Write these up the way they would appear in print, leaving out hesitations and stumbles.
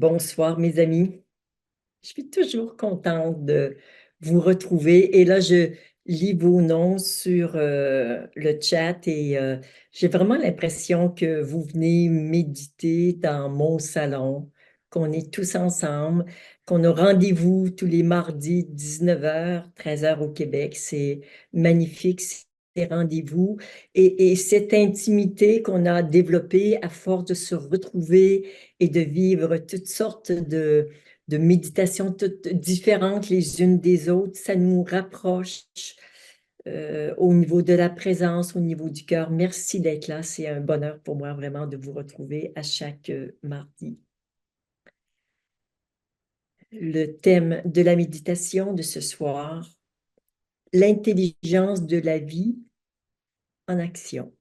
Bonsoir, mes amis. Je suis toujours contente de vous retrouver. Et là, je lis vos noms sur le chat et j'ai vraiment l'impression que vous venez méditer dans mon salon, qu'on est tous ensemble, qu'on a rendez-vous tous les mardis, 19h, 13h au Québec. C'est magnifique, ces rendez-vous. Et cette intimité qu'on a développée à force de se retrouver et de vivre toutes sortes de méditations toutes différentes les unes des autres. Ça nous rapproche au niveau de la présence, au niveau du cœur. Merci d'être là. C'est un bonheur pour moi vraiment de vous retrouver à chaque mardi. Le thème de la méditation de ce soir, l'intelligence de la vie en action.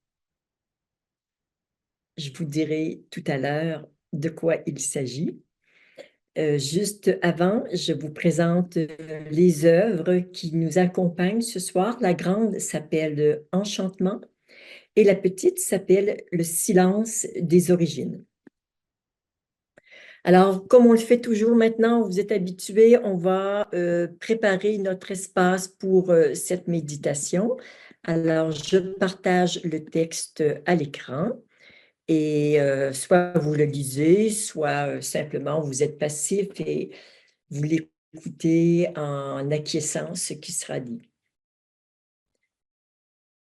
Je vous dirai tout à l'heure de quoi il s'agit. Juste avant, je vous présente les œuvres qui nous accompagnent ce soir. La grande s'appelle Enchantement et la petite s'appelle Le silence des origines. Alors, comme on le fait toujours maintenant, vous êtes habitués, on va préparer notre espace pour cette méditation. Alors, je partage le texte à l'écran. Et soit vous le lisez, soit simplement vous êtes passif et vous l'écoutez en acquiesçant ce qui sera dit.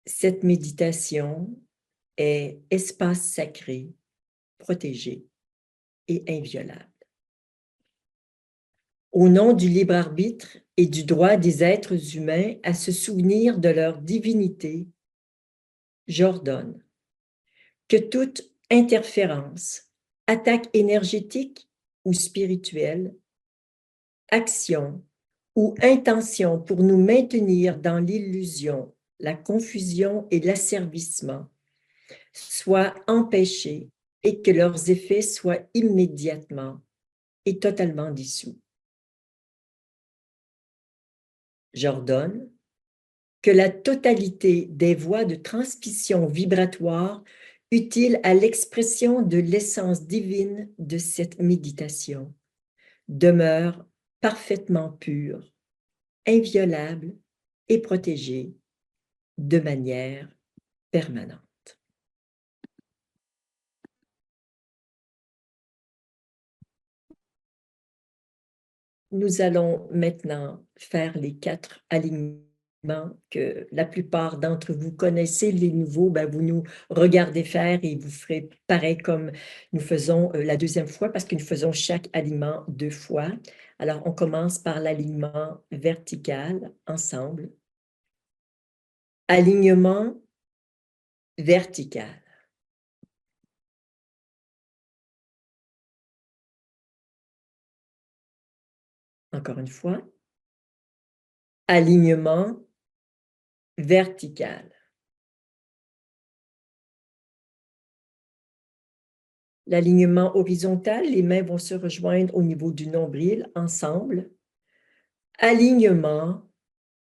Cette méditation est espace sacré, protégé et inviolable. Au nom du libre arbitre et du droit des êtres humains à se souvenir de leur divinité, j'ordonne que toute interférence, attaque énergétique ou spirituelle, action ou intention pour nous maintenir dans l'illusion, la confusion et l'asservissement soient empêchés et que leurs effets soient immédiatement et totalement dissous. J'ordonne que la totalité des voies de transmission vibratoire utiles à l'expression de l'essence divine de cette méditation demeure parfaitement pure, inviolable et protégée de manière permanente. Nous allons maintenant faire les 4 alignements que la plupart d'entre vous connaissez. Les nouveaux, vous nous regardez faire et vous ferez pareil comme nous faisons la deuxième fois parce que nous faisons chaque alignement 2 fois. Alors, on commence par l'alignement vertical ensemble. Alignement vertical. Encore une fois. Alignement vertical. L'alignement horizontal, les mains vont se rejoindre au niveau du nombril ensemble. Alignement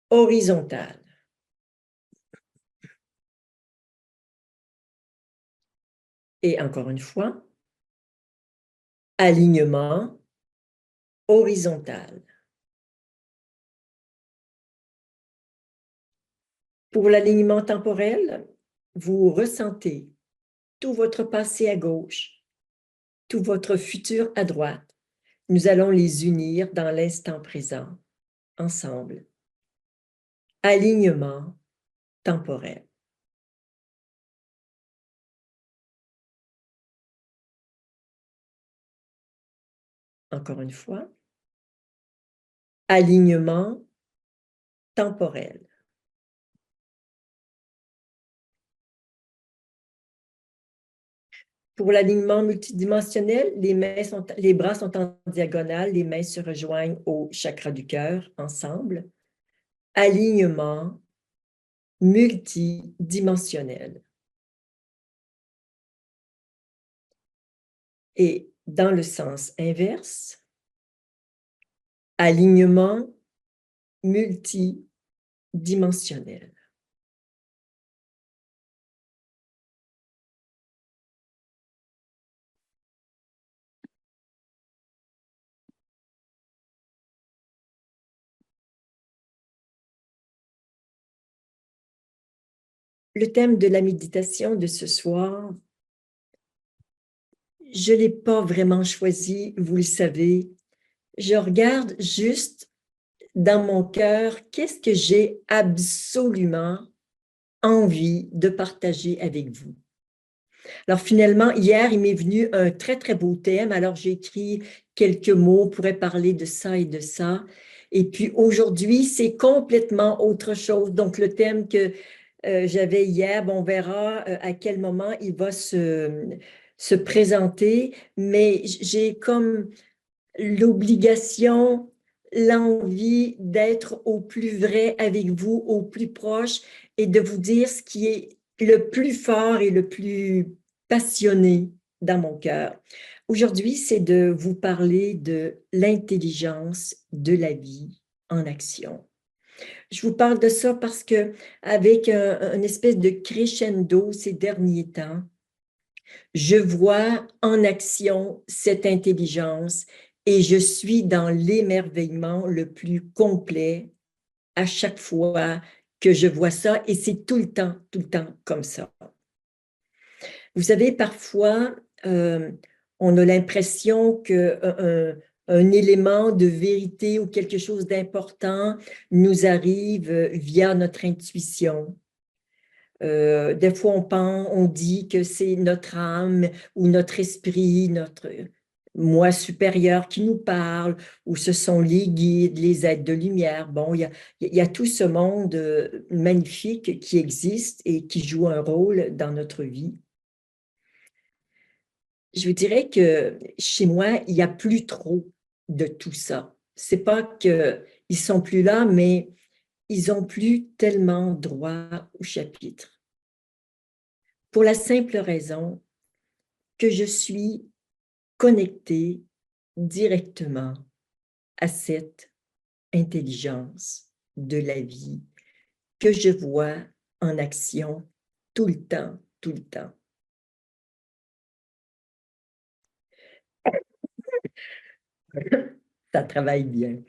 horizontal. Et encore une fois, alignement horizontal. Pour l'alignement temporel, vous ressentez tout votre passé à gauche, tout votre futur à droite. Nous allons les unir dans l'instant présent, ensemble. Alignement temporel. Encore une fois, alignement temporel. Pour l'alignement multidimensionnel, les bras sont en diagonale, les mains se rejoignent au chakra du cœur ensemble. Alignement multidimensionnel. Et dans le sens inverse, alignement multidimensionnel. le thème de la méditation de ce soir, je ne l'ai pas vraiment choisi, vous le savez. Je regarde juste dans mon cœur qu'est-ce que j'ai absolument envie de partager avec vous. Alors finalement, hier, il m'est venu un très, très beau thème. Alors j'ai écrit quelques mots, on pourrait parler de ça et de ça. Et puis aujourd'hui, c'est complètement autre chose. Donc le thème que j'avais hier, bon, on verra à quel moment il va se présenter, mais j'ai comme l'obligation, l'envie d'être au plus vrai avec vous, au plus proche et de vous dire ce qui est le plus fort et le plus passionné dans mon cœur. Aujourd'hui, c'est de vous parler de l'intelligence de la vie en action. Je vous parle de ça parce que avec une espèce de crescendo ces derniers temps, je vois en action cette intelligence et je suis dans l'émerveillement le plus complet à chaque fois que je vois ça et c'est tout le temps comme ça. Vous savez, parfois, on a l'impression qu'un élément de vérité ou quelque chose d'important nous arrive via notre intuition. Des fois, on dit que c'est notre âme ou notre esprit, notre moi supérieur qui nous parle, ou ce sont les guides, les êtres de lumière. Bon, il y a tout ce monde magnifique qui existe et qui joue un rôle dans notre vie. Je vous dirais que chez moi, il n'y a plus trop de tout ça. C'est pas qu'ils sont plus là, mais ils ont plus tellement droit au chapitre. Pour la simple raison que je suis connectée directement à cette intelligence de la vie que je vois en action tout le temps, tout le temps. Ça travaille bien.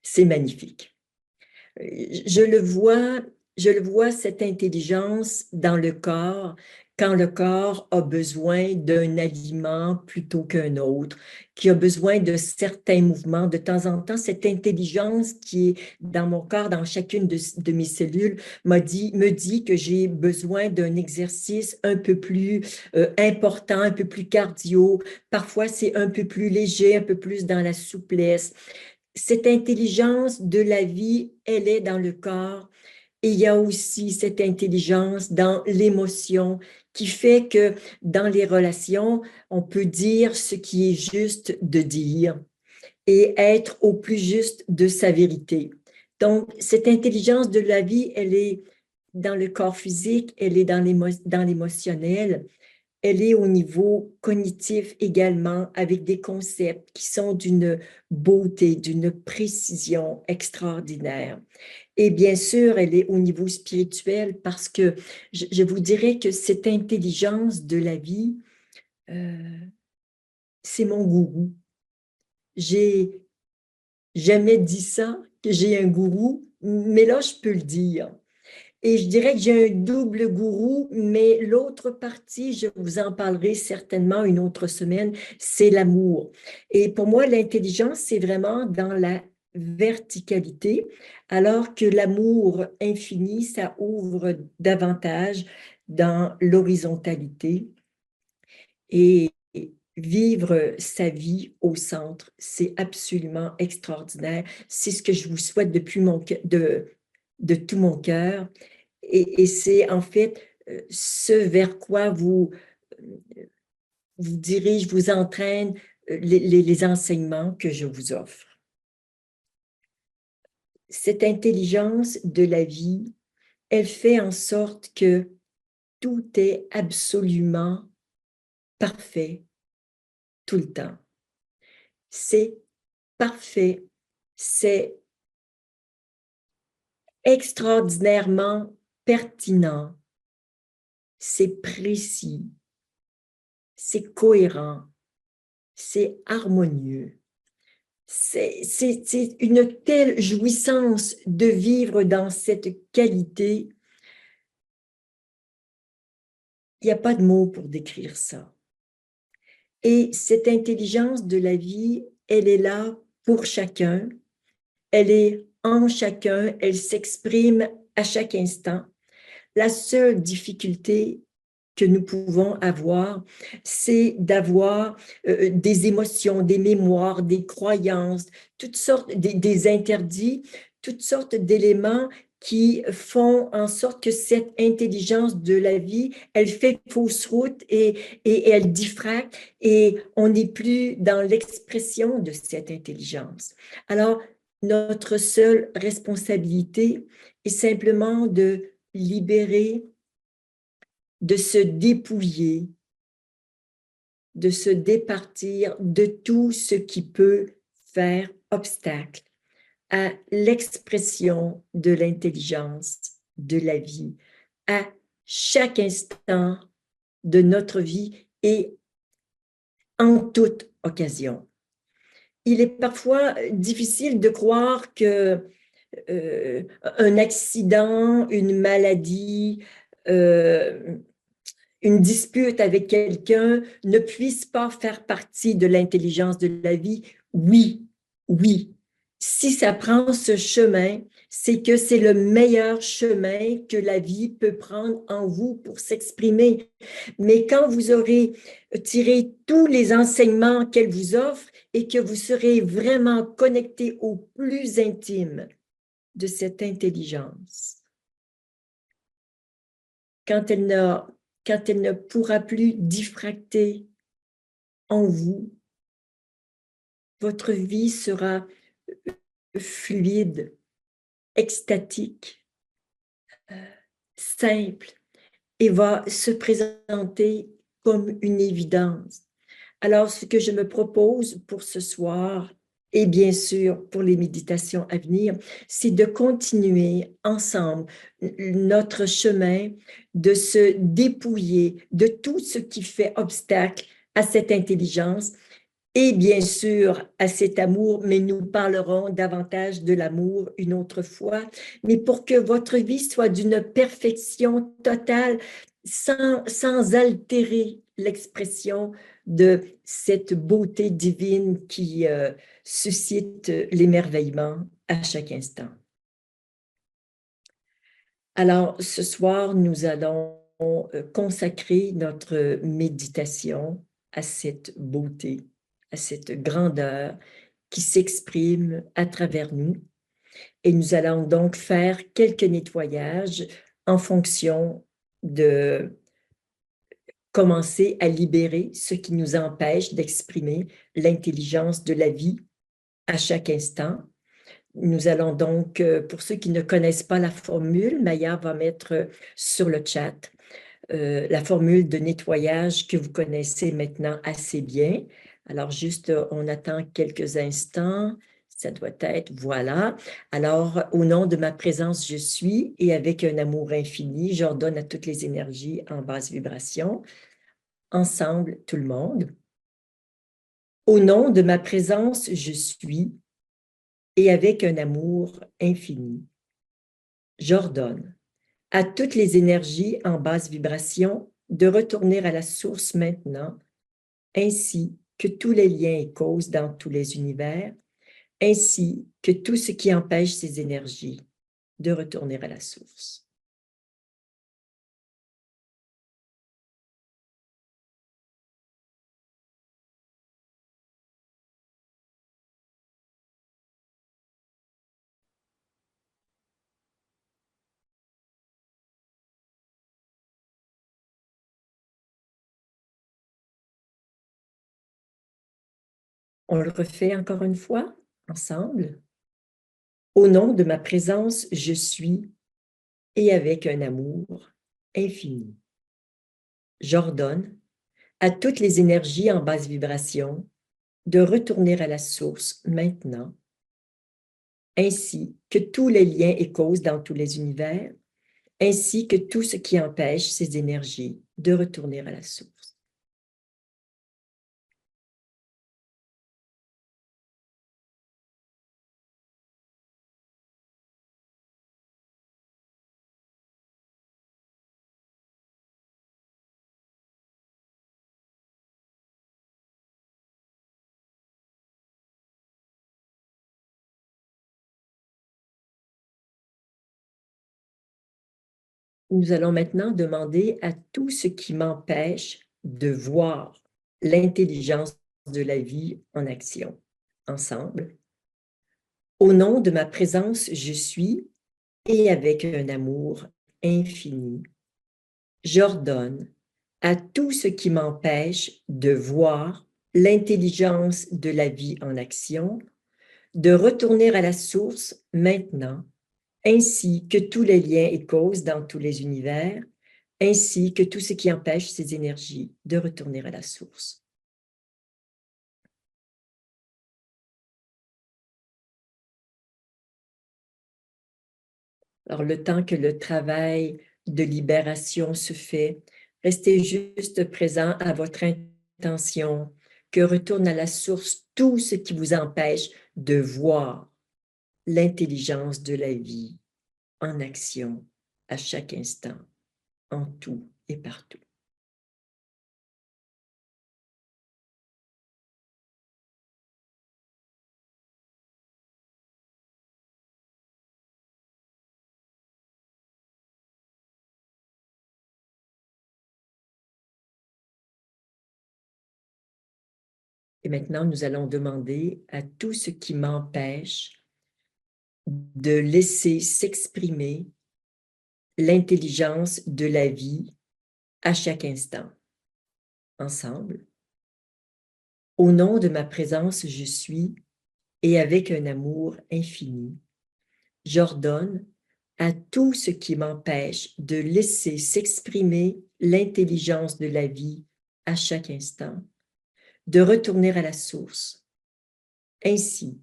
C'est magnifique. Je le vois, je le vois, cette intelligence dans le corps, quand le corps a besoin d'un aliment plutôt qu'un autre, qui a besoin de certains mouvements. De temps en temps, cette intelligence qui est dans mon corps, dans chacune de mes cellules, me dit que j'ai besoin d'un exercice un peu plus important, un peu plus cardio. Parfois, c'est un peu plus léger, un peu plus dans la souplesse. Cette intelligence de la vie, elle est dans le corps et il y a aussi cette intelligence dans l'émotion qui fait que dans les relations, on peut dire ce qui est juste de dire et être au plus juste de sa vérité. Donc, cette intelligence de la vie, elle est dans le corps physique, elle est dans l'émotionnel, elle est au niveau cognitif également, avec des concepts qui sont d'une beauté, d'une précision extraordinaire. Et bien sûr, elle est au niveau spirituel parce que je vous dirais que cette intelligence de la vie, euh, c'est mon gourou. J'ai jamais dit ça, que j'ai un gourou, mais là, je peux le dire. Et je dirais que j'ai un double gourou, mais l'autre partie, je vous en parlerai certainement une autre semaine, c'est l'amour. Et pour moi, l'intelligence, c'est vraiment dans la verticalité, alors que l'amour infini, ça ouvre davantage dans l'horizontalité. Et vivre sa vie au centre, c'est absolument extraordinaire. C'est ce que je vous souhaite de tout mon cœur. Et c'est en fait ce vers quoi vous dirige, vous entraîne les enseignements que je vous offre. Cette intelligence de la vie, elle fait en sorte que tout est absolument parfait tout le temps. C'est parfait, c'est extraordinairement pertinent, c'est précis, c'est cohérent, c'est harmonieux. C'est une telle jouissance de vivre dans cette qualité Il n'y a pas de mots pour décrire ça. Et cette intelligence de la vie, elle est là pour chacun. Elle est en chacun. Elle s'exprime à chaque instant. La seule difficulté que nous pouvons avoir, c'est d'avoir des émotions, des mémoires, des croyances, toutes sortes, des interdits, toutes sortes d'éléments qui font en sorte que cette intelligence de la vie, elle fait fausse route et elle diffracte et on n'est plus dans l'expression de cette intelligence. Alors, notre seule responsabilité est simplement de libérer, de se dépouiller, de se départir de tout ce qui peut faire obstacle à l'expression de l'intelligence, de la vie, à chaque instant de notre vie et en toute occasion. Il est parfois difficile de croire que un accident, une maladie, une dispute avec quelqu'un ne puisse pas faire partie de l'intelligence de la vie. Oui, oui. Si ça prend ce chemin, c'est que c'est le meilleur chemin que la vie peut prendre en vous pour s'exprimer. Mais quand vous aurez tiré tous les enseignements qu'elle vous offre et que vous serez vraiment connecté au plus intime de cette intelligence, quand elle ne pourra plus diffracter en vous, votre vie sera fluide, extatique, simple et va se présenter comme une évidence. Alors, ce que je me propose pour ce soir, et bien sûr pour les méditations à venir, c'est de continuer ensemble notre chemin, de se dépouiller de tout ce qui fait obstacle à cette intelligence et bien sûr à cet amour, mais nous parlerons davantage de l'amour une autre fois, mais pour que votre vie soit d'une perfection totale, sans altérer l'expression de cette beauté divine qui suscite l'émerveillement à chaque instant. Alors, ce soir, nous allons consacrer notre méditation à cette beauté, à cette grandeur qui s'exprime à travers nous. Et nous allons donc faire quelques nettoyages en fonction de commencer à libérer ce qui nous empêche d'exprimer l'intelligence de la vie à chaque instant. Nous allons donc, pour ceux qui ne connaissent pas la formule, Maya va mettre sur le chat la formule de nettoyage que vous connaissez maintenant assez bien. Alors, juste, on attend quelques instants. Ça doit être, voilà. Alors, au nom de ma présence, je suis, et avec un amour infini, j'ordonne à toutes les énergies en basse vibration, ensemble, tout le monde. Au nom de ma présence, je suis, et avec un amour infini, j'ordonne à toutes les énergies en basse vibration de retourner à la source maintenant, ainsi que tous les liens et causes dans tous les univers, ainsi que tout ce qui empêche ces énergies de retourner à la source. On le refait encore une fois, ensemble. Au nom de ma présence, je suis, et avec un amour infini. J'ordonne à toutes les énergies en basse vibration de retourner à la source maintenant, ainsi que tous les liens et causes dans tous les univers, ainsi que tout ce qui empêche ces énergies de retourner à la source. Nous allons maintenant demander à tout ce qui m'empêche de voir l'intelligence de la vie en action. Ensemble. Au nom de ma présence, je suis, et avec un amour infini, j'ordonne à tout ce qui m'empêche de voir l'intelligence de la vie en action, de retourner à la source maintenant, ainsi que tous les liens et causes dans tous les univers, ainsi que tout ce qui empêche ces énergies de retourner à la source. Alors, le temps que le travail de libération se fait, restez juste présent à votre intention, que retourne à la source tout ce qui vous empêche de voir l'intelligence de la vie en action à chaque instant, en tout et partout. Et maintenant, nous allons demander à tout ce qui m'empêche de laisser s'exprimer l'intelligence de la vie à chaque instant. Ensemble. Au nom de ma présence, je suis, et avec un amour infini, j'ordonne à tout ce qui m'empêche de laisser s'exprimer l'intelligence de la vie à chaque instant, de retourner à la source, ainsi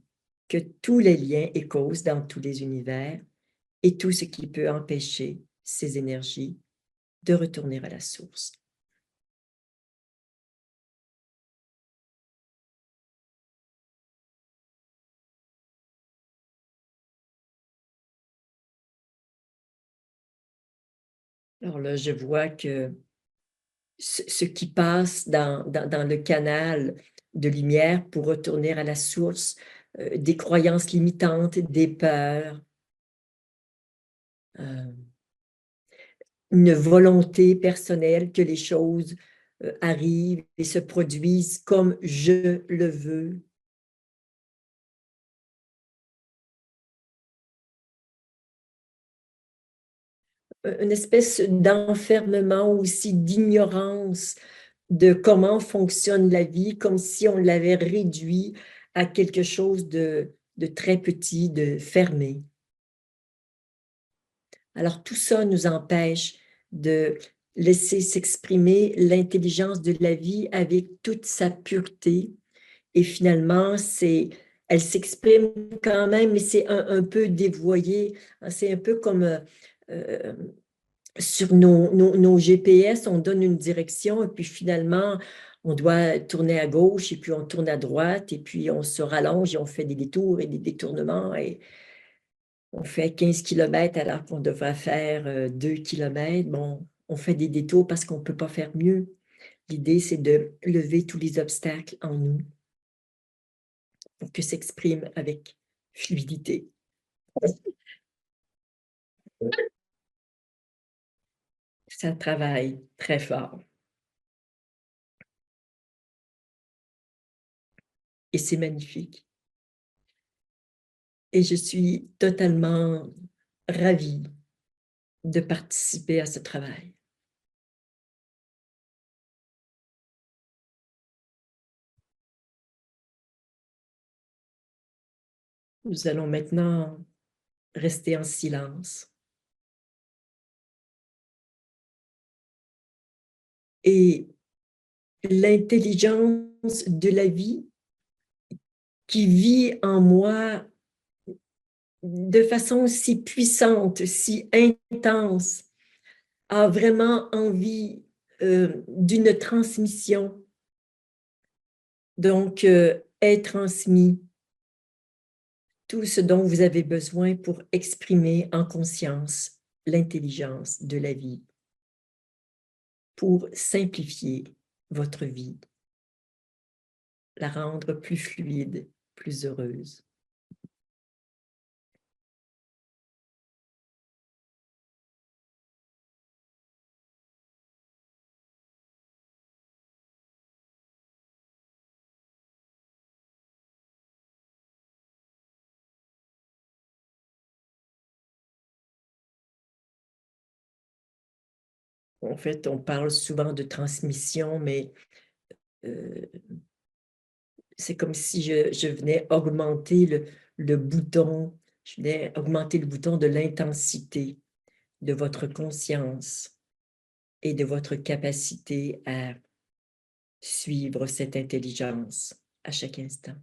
que tous les liens et causes dans tous les univers et tout ce qui peut empêcher ces énergies de retourner à la source. Alors là, je vois que ce qui passe dans le canal de lumière pour retourner à la source, des croyances limitantes, des peurs, une volonté personnelle que les choses arrivent et se produisent comme je le veux. Une espèce d'enfermement aussi, d'ignorance de comment fonctionne la vie, comme si on l'avait réduit à quelque chose de très petit, de fermé. Alors tout ça nous empêche de laisser s'exprimer l'intelligence de la vie avec toute sa pureté. Et finalement, elle s'exprime quand même, mais c'est un peu dévoyé. C'est un peu comme euh, sur nos GPS, on donne une direction et puis finalement, on doit tourner à gauche et puis on tourne à droite et puis on se rallonge et on fait des détours et des détournements et on fait 15 kilomètres alors qu'on devrait faire 2 kilomètres. Bon, on fait des détours parce qu'on ne peut pas faire mieux. L'idée, c'est de lever tous les obstacles en nous pour que s'exprime avec fluidité. Ça travaille très fort. Et c'est magnifique. Et je suis totalement ravie de participer à ce travail. Nous allons maintenant rester en silence. Et l'intelligence de la vie qui vit en moi de façon si puissante, si intense, a vraiment envie d'une transmission. Donc, est transmis tout ce dont vous avez besoin pour exprimer en conscience l'intelligence de la vie, pour simplifier votre vie, la rendre plus fluide, plus heureuse. en fait, on parle souvent de transmission, mais euh, c'est comme si je venais augmenter le bouton, je venais augmenter le bouton de l'intensité de votre conscience et de votre capacité à suivre cette intelligence à chaque instant.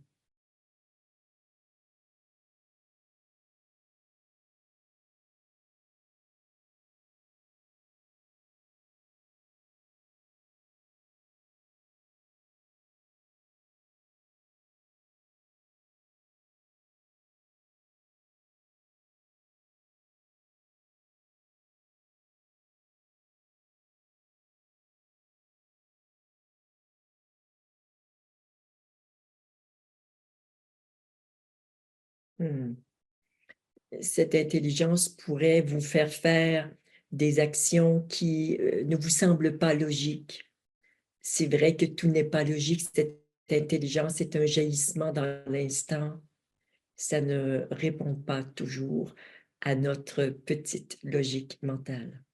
Hmm. Cette intelligence pourrait vous faire faire des actions qui ne vous semblent pas logiques. C'est vrai que tout n'est pas logique. Cette intelligence est un jaillissement dans l'instant. Ça ne répond pas toujours à notre petite logique mentale.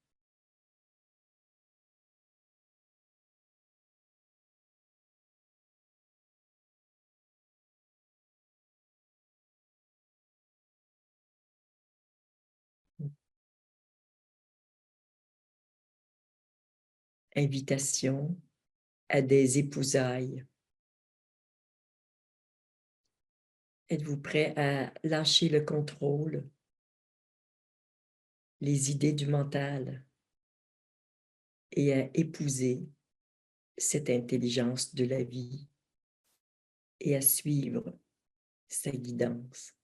Invitation à des épousailles. Êtes-vous prêt à lâcher le contrôle, les idées du mental et à épouser cette intelligence de la vie et à suivre sa guidance?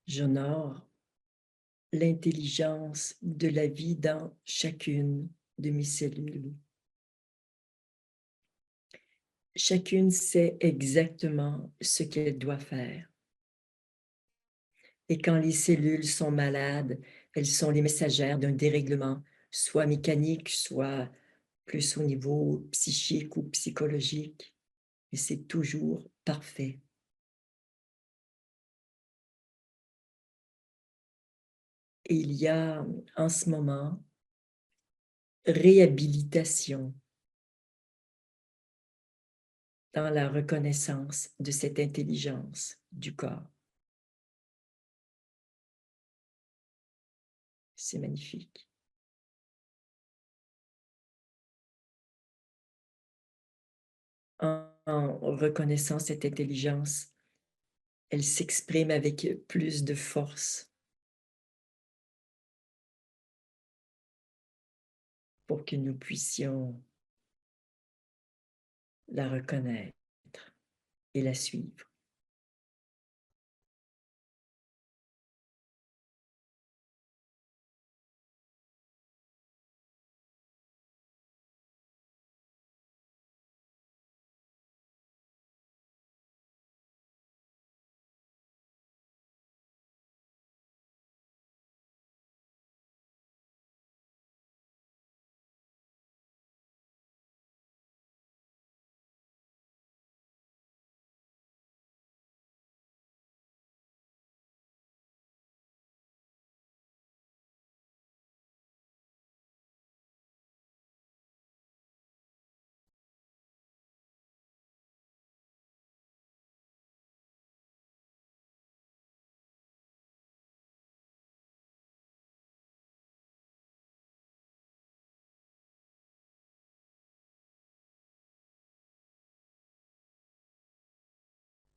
J'honore l'intelligence de la vie dans chacune de mes cellules. Chacune sait exactement ce qu'elle doit faire. Et quand les cellules sont malades, elles sont les messagères d'un dérèglement, soit mécanique, soit plus au niveau psychique ou psychologique. Et c'est toujours parfait. Et il y a en ce moment réhabilitation dans la reconnaissance de cette intelligence du corps. C'est magnifique. En reconnaissant cette intelligence, elle s'exprime avec plus de force pour que nous puissions la reconnaître et la suivre.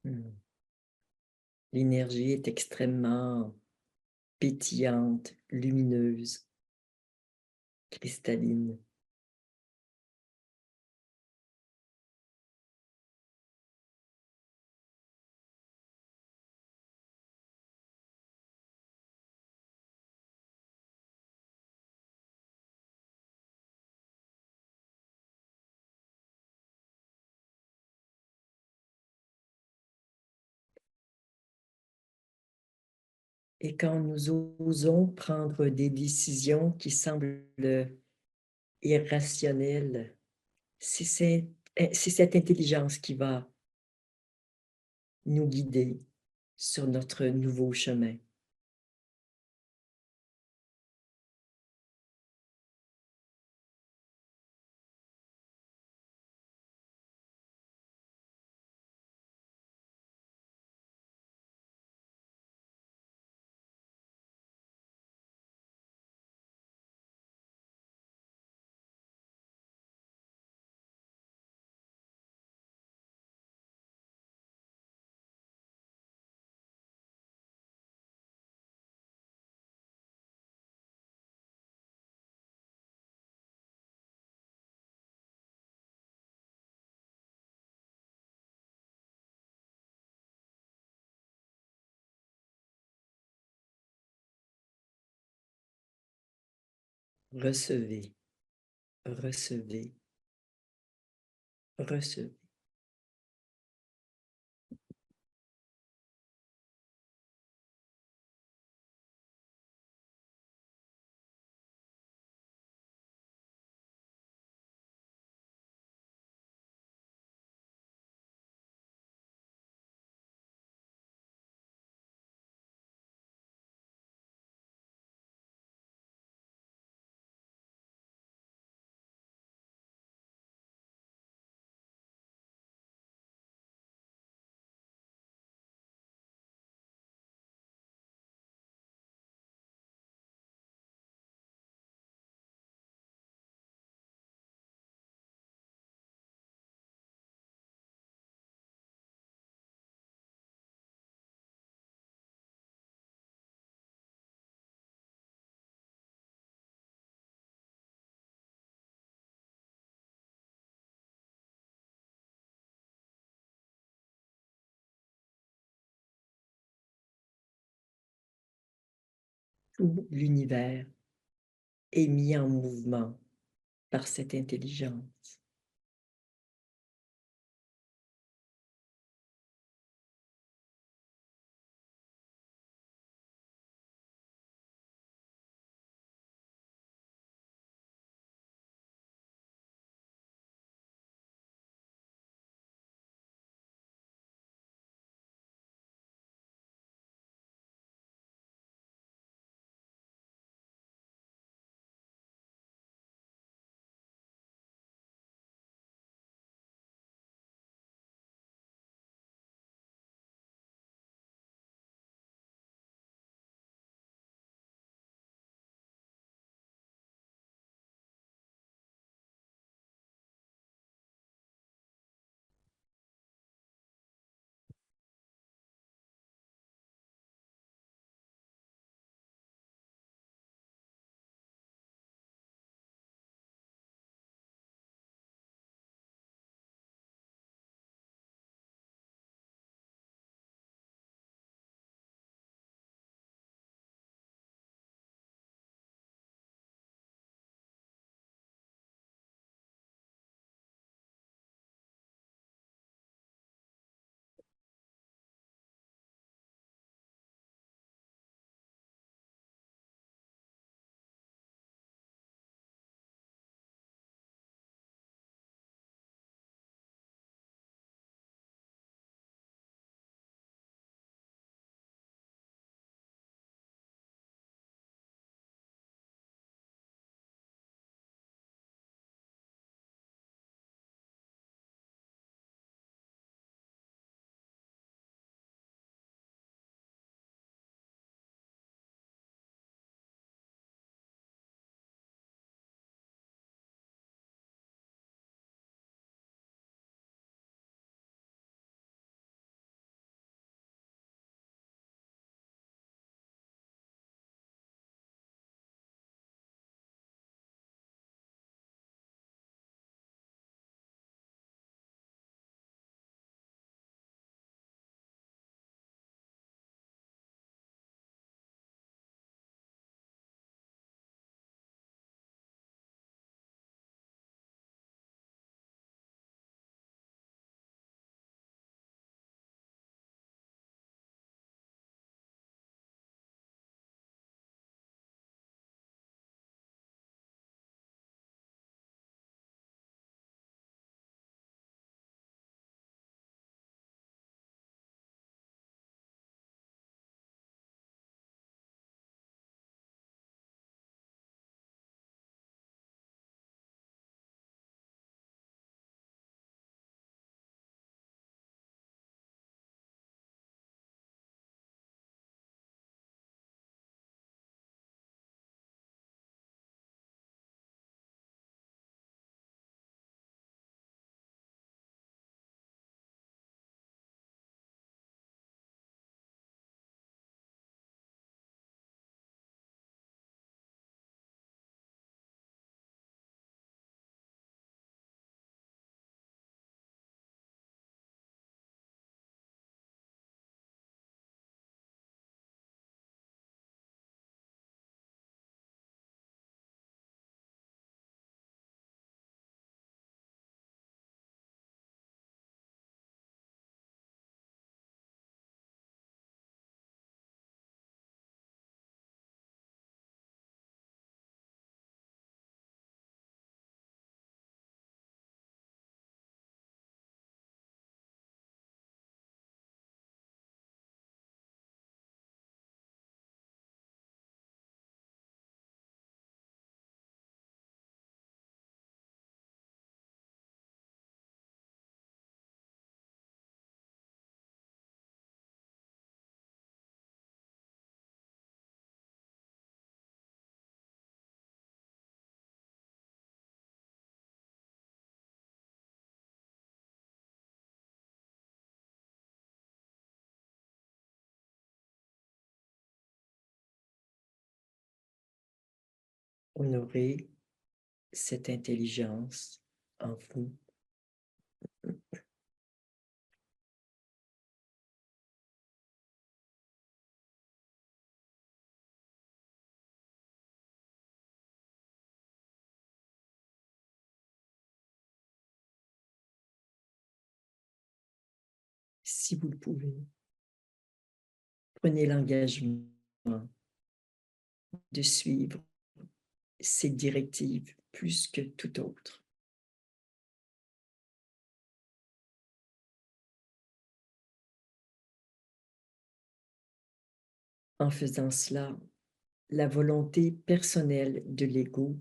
Mmh. L'énergie est extrêmement pétillante, lumineuse, cristalline. Et quand nous osons prendre des décisions qui semblent irrationnelles, c'est cette intelligence qui va nous guider sur notre nouveau chemin. Recevez, recevez, recevez. Tout l'univers est mis en mouvement par cette intelligence. honorer cette intelligence en vous. Si vous le pouvez, prenez l'engagement de suivre ces directives plus que tout autre. En faisant cela, la volonté personnelle de l'ego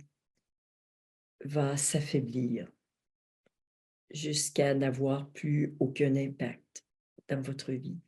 va s'affaiblir jusqu'à n'avoir plus aucun impact dans votre vie.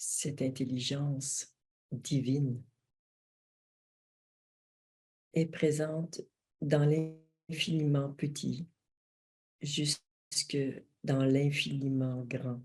Cette intelligence divine est présente dans l'infiniment petit jusque dans l'infiniment grand.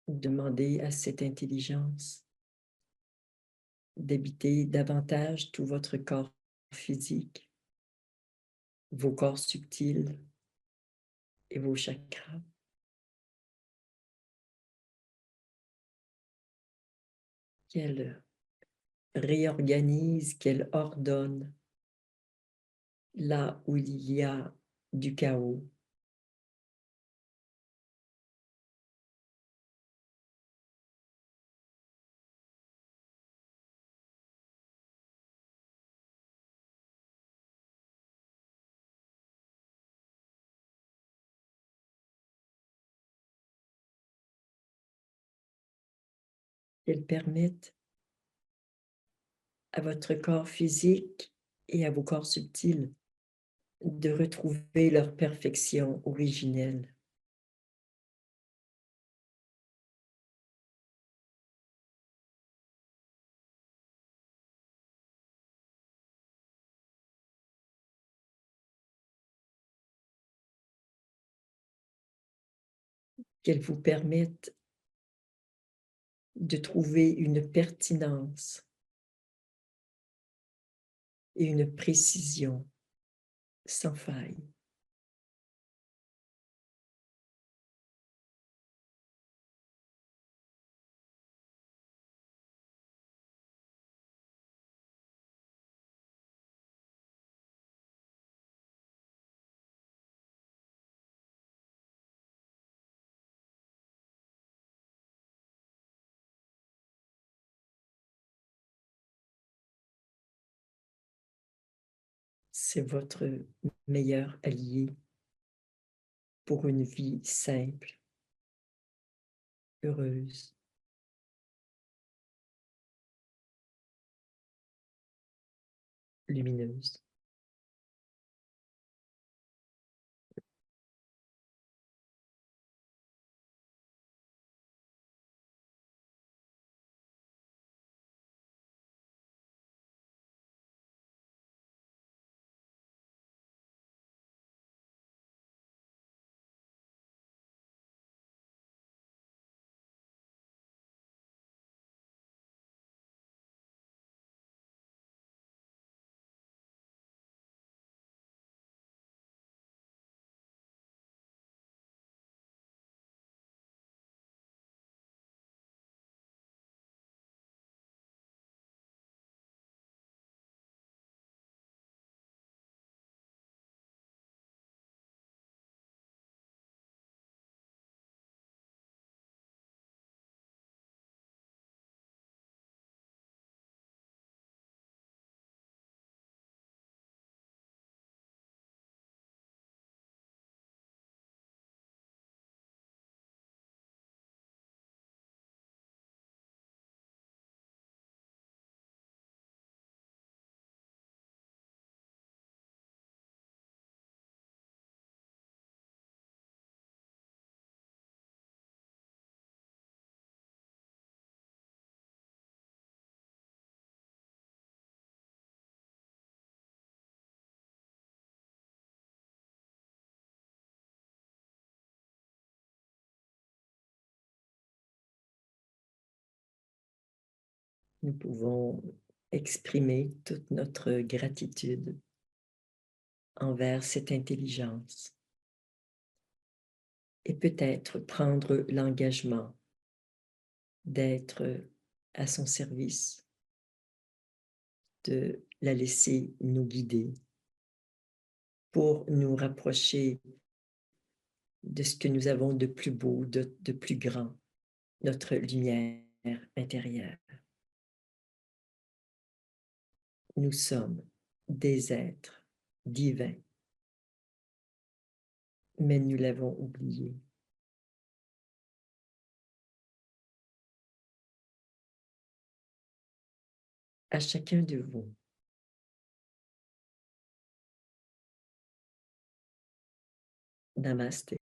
Demandez à cette intelligence d'habiter davantage tout votre corps physique, vos corps subtils et vos chakras. Qu'elle réorganise, qu'elle ordonne là où il y a du chaos. Qu'elles permettent à votre corps physique et à vos corps subtils de retrouver leur perfection originelle. Qu'elles vous permettent de trouver une pertinence et une précision sans faille. C'est votre meilleur allié pour une vie simple, heureuse, lumineuse. Nous pouvons exprimer toute notre gratitude envers cette intelligence et peut-être prendre l'engagement d'être à son service, de la laisser nous guider pour nous rapprocher de ce que nous avons de plus beau, de plus grand, notre lumière intérieure. Nous sommes des êtres divins, mais nous l'avons oublié. À chacun de vous, namasté.